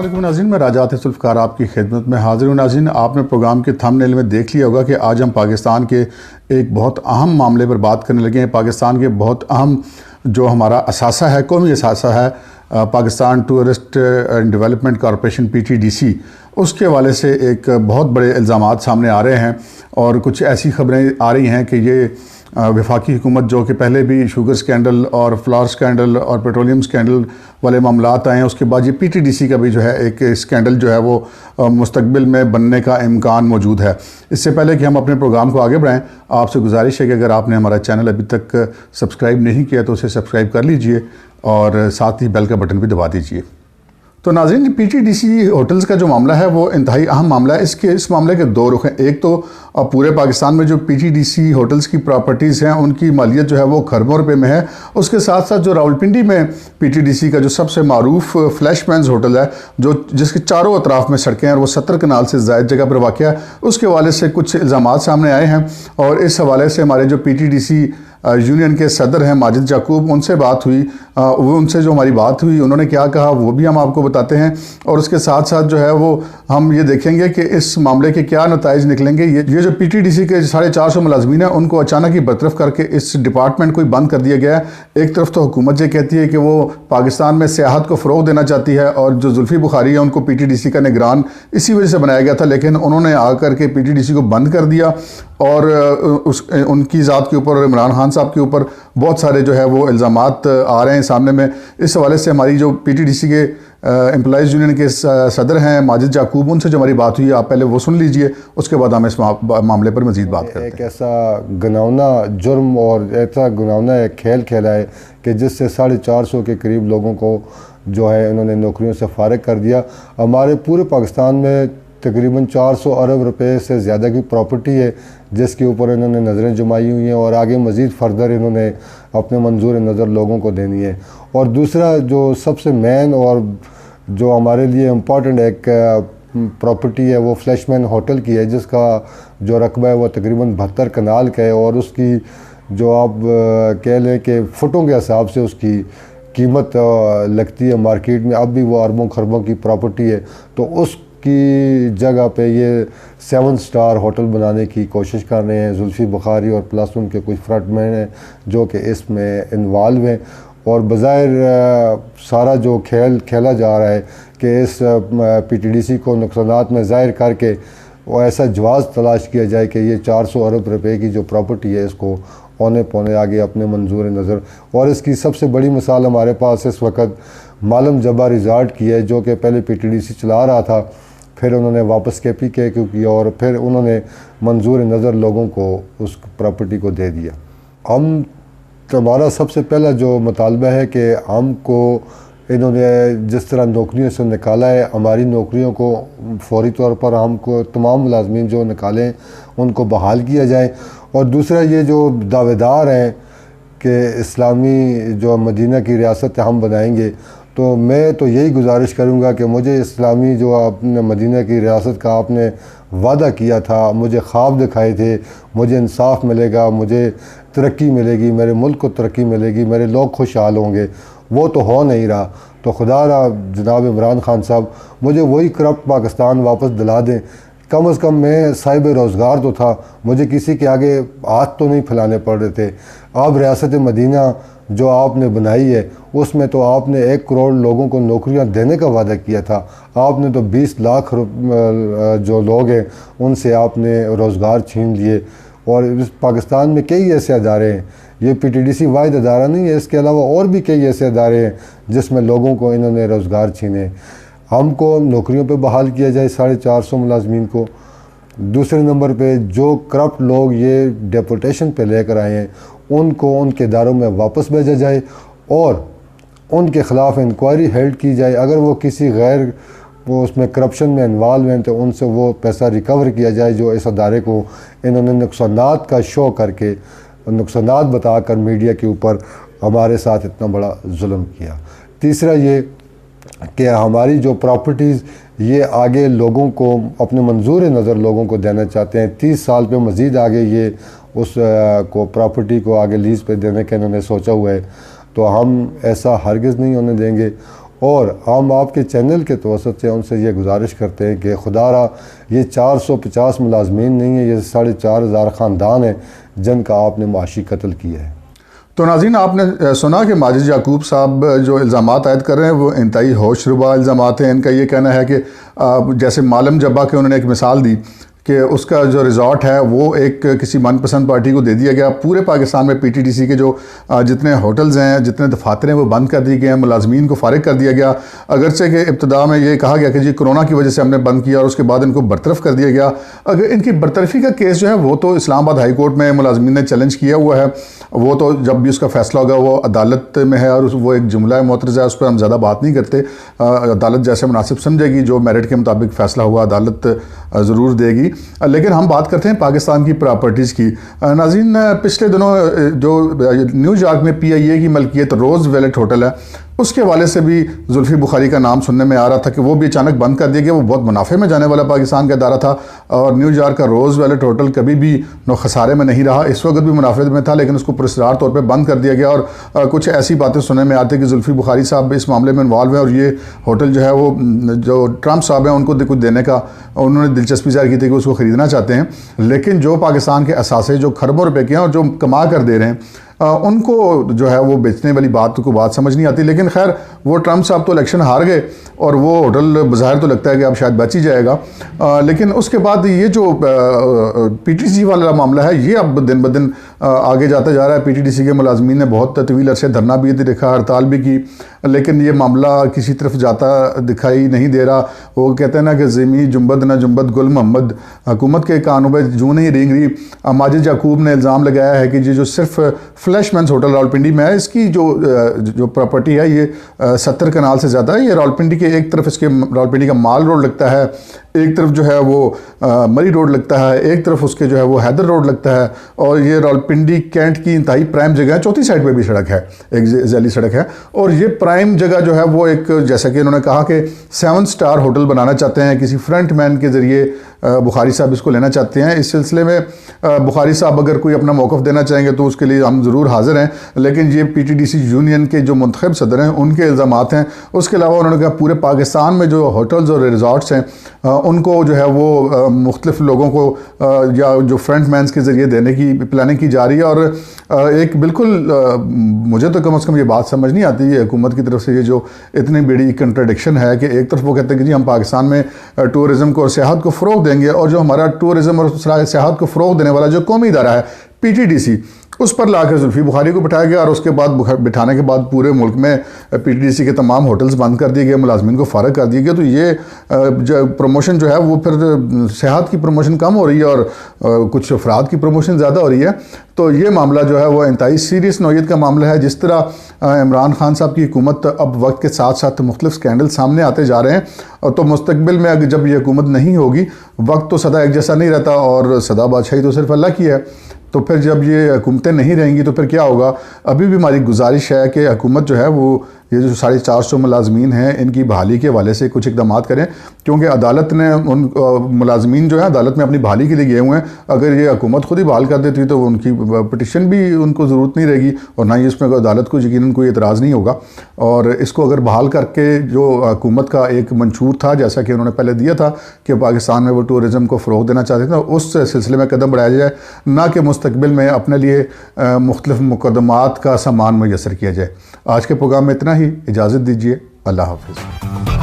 السلام علیکم ناظرین، میں راجات ذوالفقار آپ کی خدمت میں حاضر ہوں۔ ناظرین، آپ نے پروگرام کے تھمبنیل میں دیکھ لیا ہوگا کہ آج ہم پاکستان کے ایک بہت اہم معاملے پر بات کرنے لگے ہیں۔ پاکستان کے بہت اہم جو ہمارا اثاثہ ہے، قومی اثاثہ ہے، Pakistan tourist and development corporation PTDC، اس کے حوالے سے ایک بہت بڑے الزامات سامنے آ رہے ہیں اور کچھ ایسی خبریں آ رہی ہیں کہ یہ وفاقی حکومت جو کہ پہلے بھی شوگر سکینڈل اور فلاور سکینڈل اور پیٹرولیم سکینڈل والے معاملات آئے ہیں، اس کے بعد یہ PTDC کا بھی جو ہے ایک سکینڈل جو ہے وہ مستقبل میں بننے کا امکان موجود ہے۔ اس سے پہلے کہ ہم اپنے پروگرام کو آگے بڑھائیں، آپ سے گزارش ہے کہ اگر آپ نے ہمارا چینل ابھی تک سبسکرائب نہیں کیا تو اسے سبسکرائب کر لیجئے اور ساتھ ہی بیل کا بٹن بھی دبا دیجئے۔ تو ناظرین، PTDC ہوٹلز کا جو معاملہ ہے وہ انتہائی اہم معاملہ ہے۔ اس معاملے کے دو رخ ہیں۔ ایک تو پورے پاکستان میں جو PTDC ہوٹلز کی پراپرٹیز ہیں ان کی مالیت جو ہے وہ کھربوں روپے میں ہے۔ اس کے ساتھ ساتھ جو راولپنڈی میں PTDC کا جو سب سے معروف فلیش مینز ہوٹل ہے، جس کے چاروں اطراف میں سڑکیں ہیں اور وہ 70 کنال سے زائد جگہ پر واقع ہے، اس کے حوالے سے کچھ الزامات سامنے آئے ہیں اور اس حوالے سے ہمارے جو PTDC یونین کے صدر ہیں ماجد یعقوب، ان سے بات ہوئی، ان سے جو ہماری بات ہوئی انہوں نے کیا کہا وہ بھی ہم آپ کو بتاتے ہیں، اور اس کے ساتھ ساتھ جو ہے وہ ہم یہ دیکھیں گے کہ اس معاملے کے کیا نتائج نکلیں گے۔ یہ جو PTDC کے 450 ملازمین ہیں ان کو اچانک ہی برطرف کر کے اس ڈپارٹمنٹ کو ہی بند کر دیا گیا ہے۔ ایک طرف تو حکومت یہ کہتی ہے کہ وہ پاکستان میں سیاحت کو فروغ دینا چاہتی ہے اور جو زلفی بخاری ہے ان کو PTDC کا نگران اسی وجہ سے بنایا گیا تھا، لیکن انہوں نے آ کر کے PTDC کو بند کر دیا اور ان کی ذات کے اوپر اور عمران خان صاحب کے اوپر بہت سارے جو ہے وہ الزامات آ رہے ہیں سامنے میں۔ اس حوالے سے ہماری جو PTDC کے امپلائیز یونین کے صدر ہیں ماجد یعقوب، ان سے جو ہماری بات ہوئی آپ پہلے وہ سن لیجئے، اس کے بعد ہم اس معاملے پر مزید بات کرتے ہیں۔ ایک ایسا گناؤنا جرم اور ایسا گناؤنا ایک کھیل کھیلا ہے کہ جس سے 450 کے قریب لوگوں کو جو ہے انہوں نے نوکریوں سے فارغ کر دیا۔ ہمارے پورے پاکستان میں تقریباً 400 ارب روپے سے زیادہ کی پراپرٹی ہے جس کے اوپر انہوں نے نظریں جمائی ہوئی ہیں اور آگے مزید فردر انہوں نے اپنے منظور نظر لوگوں کو دینی ہے۔ اور دوسرا جو سب سے مین اور جو ہمارے لیے امپورٹنٹ ایک پراپرٹی ہے وہ فلیش مین ہوٹل کی ہے، جس کا جو رقبہ ہے وہ تقریباً 72 کنال کا ہے اور اس کی جو آپ کہہ لیں کہ فٹوں کے حساب سے اس کی قیمت لگتی ہے مارکیٹ میں، اب بھی وہ اربوں خربوں کی پراپرٹی ہے۔ تو اس کی جگہ پہ یہ 7 سٹار ہوٹل بنانے کی کوشش کر رہے ہیں زلفی بخاری اور پلس ان کے کچھ فرنٹ مین ہیں جو کہ اس میں انوالو ہیں، اور بظاہر سارا جو کھیل کھیلا جا رہا ہے کہ اس PTDC کو نقصانات میں ظاہر کر کے وہ ایسا جواز تلاش کیا جائے کہ یہ 400 ارب روپے کی جو پراپرٹی ہے اس کو اونے پونے آگے اپنے منظور نظر۔ اور اس کی سب سے بڑی مثال ہمارے پاس اس وقت مالم جبہ ریزارٹ کی ہے، جو کہ پہلے PTDC چلا رہا تھا، پھر انہوں نے واپس KPK کو کیا اور پھر انہوں نے منظور نظر لوگوں کو اس پراپرٹی کو دے دیا۔ ہمارا سب سے پہلا جو مطالبہ ہے کہ ہم کو انہوں نے جس طرح نوکریوں سے نکالا ہے، ہماری نوکریوں کو فوری طور پر ہم کو تمام ملازمین جو نکالیں ان کو بحال کیا جائے۔ اور دوسرا یہ جو دعوے دار ہیں کہ اسلامی جو مدینہ کی ریاست ہم بنائیں گے، تو میں تو یہی گزارش کروں گا کہ مجھے اسلامی جو آپ نے مدینہ کی ریاست کا آپ نے وعدہ کیا تھا، مجھے خواب دکھائے تھے، مجھے انصاف ملے گا، مجھے ترقی ملے گی، میرے ملک کو ترقی ملے گی، میرے لوگ خوشحال ہوں گے، وہ تو ہو نہیں رہا۔ تو خدا را جناب عمران خان صاحب مجھے وہی کرپٹ پاکستان واپس دلا دیں۔ کم از کم میں صاحب روزگار تو تھا، مجھے کسی کے آگے ہاتھ تو نہیں پھیلانے پڑ رہے تھے۔ اب ریاست مدینہ جو آپ نے بنائی ہے اس میں تو آپ نے 1 کروڑ لوگوں کو نوکریاں دینے کا وعدہ کیا تھا، آپ نے تو 20 لاکھ جو لوگ ہیں ان سے آپ نے روزگار چھین لیے۔ اور اس پاکستان میں کئی ایسے ادارے ہیں، یہ PTDC واحد ادارہ نہیں ہے، اس کے علاوہ اور بھی کئی ایسے ادارے ہیں جس میں لوگوں کو انہوں نے روزگار چھینے۔ ہم کو نوکریوں پہ بحال کیا جائے 450 ملازمین کو۔ دوسرے نمبر پہ جو کرپٹ لوگ یہ ڈیپوٹیشن پہ لے کر آئے ہیں ان کو ان کے اداروں میں واپس بھیجا جائے اور ان کے خلاف انکوائری ہیلڈ کی جائے۔ اگر وہ کسی غیر وہ اس میں کرپشن میں انوالو ہیں تو ان سے وہ پیسہ ریکور کیا جائے جو اس ادارے کو انہوں نے نقصانات کا شو کر کے، نقصانات بتا کر میڈیا کے اوپر ہمارے ساتھ اتنا بڑا ظلم کیا۔ تیسرا یہ کہ ہماری جو پراپرٹیز یہ آگے لوگوں کو اپنے منظور نظر لوگوں کو دینا چاہتے ہیں، 30 سال پہ مزید آگے یہ اس کو پراپرٹی کو آگے لیز پہ دینے کا انہوں نے سوچا ہوا ہے، تو ہم ایسا ہرگز نہیں ہونے دیں گے۔ اور ہم آپ کے چینل کے توسط سے ان سے یہ گزارش کرتے ہیں کہ خدا را یہ 450 ملازمین نہیں ہیں، یہ 4,500 خاندان ہیں جن کا آپ نے معاشی قتل کیا ہے۔ تو ناظرین، آپ نے سنا کہ ماجد یعقوب صاحب جو الزامات عائد کر رہے ہیں وہ انتہائی ہوش ربا الزامات ہیں۔ ان کا یہ کہنا ہے کہ جیسے معلم جبا کے انہوں نے ایک مثال دی کہ اس کا جو ریزورٹ ہے وہ ایک کسی من پسند پارٹی کو دے دیا گیا۔ پورے پاکستان میں پی ٹی ڈی سی کے جو جتنے ہوٹلز ہیں، جتنے دفاتر ہیں، وہ بند کر دیے گئے ہیں، ملازمین کو فارغ کر دیا گیا۔ اگرچہ کہ ابتدا میں یہ کہا گیا کہ جی کرونا کی وجہ سے ہم نے بند کیا، اور اس کے بعد ان کو برطرف کر دیا گیا۔ اگر ان کی برطرفی کا کیس جو ہے وہ تو اسلام آباد ہائی کورٹ میں ملازمین نے چیلنج کیا ہوا ہے، وہ تو جب بھی اس کا فیصلہ ہوگا وہ عدالت میں ہے، اور وہ ایک جملہ معترضہ ہے، اس پر ہم زیادہ بات نہیں کرتے۔ عدالت جیسے مناسب سمجھے گی، جو میرٹ کے مطابق فیصلہ ہوا عدالت ضرور دے گی۔ لیکن ہم بات کرتے ہیں پاکستان کی پراپرٹیز کی۔ ناظرین، پچھلے دنوں جو نیو یارک میں پی آئی اے کی ملکیت روز ویلٹ ہوٹل ہے، اس کے حوالے سے بھی زلفی بخاری کا نام سننے میں آ رہا تھا کہ وہ بھی اچانک بند کر دیا گیا۔ وہ بہت منافع میں جانے والا پاکستان کا ادارہ تھا، اور نیو یارک کا روز ویلٹ ہوٹل کبھی بھی خسارے میں نہیں رہا، اس وقت بھی منافع میں تھا، لیکن اس کو پراسرار طور پہ بند کر دیا گیا۔ اور کچھ ایسی باتیں سننے میں آتی کہ زلفی بخاری صاحب اس معاملے میں انوالو ہیں، اور یہ ہوٹل جو ہے وہ جو ٹرمپ صاحب ہیں ان کو کچھ دینے کا انہوں نے دلچسپی ظاہر کی تھی کہ اس کو خریدنا چاہتے ہیں۔ لیکن جو پاکستان کے اثاثے جو کھربوں روپے کے ہیں اور جو کما کر دے رہے ہیں، ان کو جو ہے وہ بیچنے والی بات سمجھ نہیں آتی۔ لیکن خیر، وہ ٹرمپ صاحب تو الیکشن ہار گئے، اور وہ ہوٹل بظاہر تو لگتا ہے کہ اب شاید بچ ہی جائے گا۔ لیکن اس کے بعد یہ جو پی ٹی ڈی سی والا معاملہ ہے، یہ اب دن بدن آگے جاتا جا رہا ہے۔ پی ٹی ڈی سی کے ملازمین نے بہت طویل عرصے دھرنا بھی دکھا، ہڑتال بھی کی، لیکن یہ معاملہ کسی طرف جاتا دکھائی نہیں دے رہا۔ وہ کہتے ہیں نا کہ زمیں جنبد نہ جنبد گل محمد، حکومت کے کانوں پہ جوں نہیں رینگ رہی۔ ماجد یعقوب نے الزام لگایا ہے کہ جو صرف فلیش مینس ہوٹل راولپنڈی میں ہے، اس کی جو پراپرٹی ہے یہ 70 کنال سے زیادہ ہے۔ یہ راولپنڈی کے ایک طرف اس کے راولپنڈی کا مال روڈ لگتا ہے، ایک طرف جو ہے وہ مری روڈ لگتا ہے، ایک طرف اس کے جو ہے وہ حیدر روڈ لگتا ہے، اور یہ راولپنڈی کینٹ کی انتہائی پرائم جگہ ہے۔ چوتھی سائڈ پہ بھی سڑک ہے، ایک ذیلی سڑک ہے، اور یہ پرائم جگہ جو ہے وہ ایک، جیسا کہ انہوں نے کہا کہ 7 سٹار ہوٹل بنانا چاہتے ہیں، کسی فرنٹ مین کے ذریعے بخاری صاحب اس کو لینا چاہتے ہیں۔ اس سلسلے میں بخاری صاحب اگر کوئی اپنا موقف دینا چاہیں گے تو اس کے لیے ہم ضرور حاضر ہیں، لیکن یہ P T D C union کے جو منتخب صدر ہیں ان کے الزامات ہیں۔ اس کے علاوہ انہوں نے کہا پورے پاکستان میں جو ہوٹلز اور ریزارٹس ہیں ان کو جو ہے وہ مختلف لوگوں کو یا جو فرنٹ مینز کے ذریعے دینے کی پلاننگ کی جا رہی ہے۔ اور ایک بالکل مجھے تو کم از کم یہ بات سمجھ نہیں آتی ہے حکومت کی طرف سے، یہ جو اتنی بڑی کنٹراڈکشن ہے کہ ایک طرف وہ کہتے ہیں کہ جی ہم پاکستان میں ٹورزم کو اور سیاحت کو فروغ دیں گے، اور جو ہمارا ٹورزم اور سیاحت کو فروغ دینے والا جو قومی ادارہ ہے پی ٹی ڈی سی، اس پر لا کے زلفی بخاری کو بٹھایا گیا، اور اس کے بعد بٹھانے کے بعد پورے ملک میں پی ٹی ڈی سی کے تمام ہوٹلز بند کر دیے گئے، ملازمین کو فارغ کر دیے گئے۔ تو یہ جو پروموشن جو ہے وہ پھر سیاحت کی پروموشن کم ہو رہی ہے اور کچھ افراد کی پروموشن زیادہ ہو رہی ہے۔ تو یہ معاملہ جو ہے وہ انتہائی سیریس نوعیت کا معاملہ ہے۔ جس طرح عمران خان صاحب کی حکومت اب وقت کے ساتھ ساتھ مختلف سکینڈل سامنے آتے جا رہے ہیں، تو مستقبل میں اگر جب یہ حکومت نہیں ہوگی، وقت تو سدا ایک جیسا نہیں رہتا، اور سدا بادشاہی تو صرف اللہ کی ہے، تو پھر جب یہ حکومتیں نہیں رہیں گی تو پھر کیا ہوگا؟ ابھی بھی ہماری گزارش ہے کہ حکومت جو ہے وہ یہ جو 450 ملازمین ہیں ان کی بحالی کے حوالے سے کچھ اقدامات کریں، کیونکہ عدالت نے ان ملازمین جو ہیں عدالت میں اپنی بحالی کے لیے گئے ہوئے ہیں۔ اگر یہ حکومت خود ہی بحال کر دیتی تو ان کی پٹیشن بھی ان کو ضرورت نہیں رہے گی، اور نہ ہی اس میں عدالت کو یقیناً کوئی اعتراض نہیں ہوگا۔ اور اس کو اگر بحال کر کے جو حکومت کا ایک منشور تھا، جیسا کہ انہوں نے پہلے دیا تھا کہ پاکستان میں وہ ٹورزم کو فروغ دینا چاہتے تھے، اس سلسلے میں قدم بڑھایا جائے، نہ کہ مستقبل میں اپنے لیے مختلف مقدمات کا سامان میسر کیا جائے۔ آج کے پروگرام میں اتنا ہی، اجازت دیجیے، اللہ حافظ۔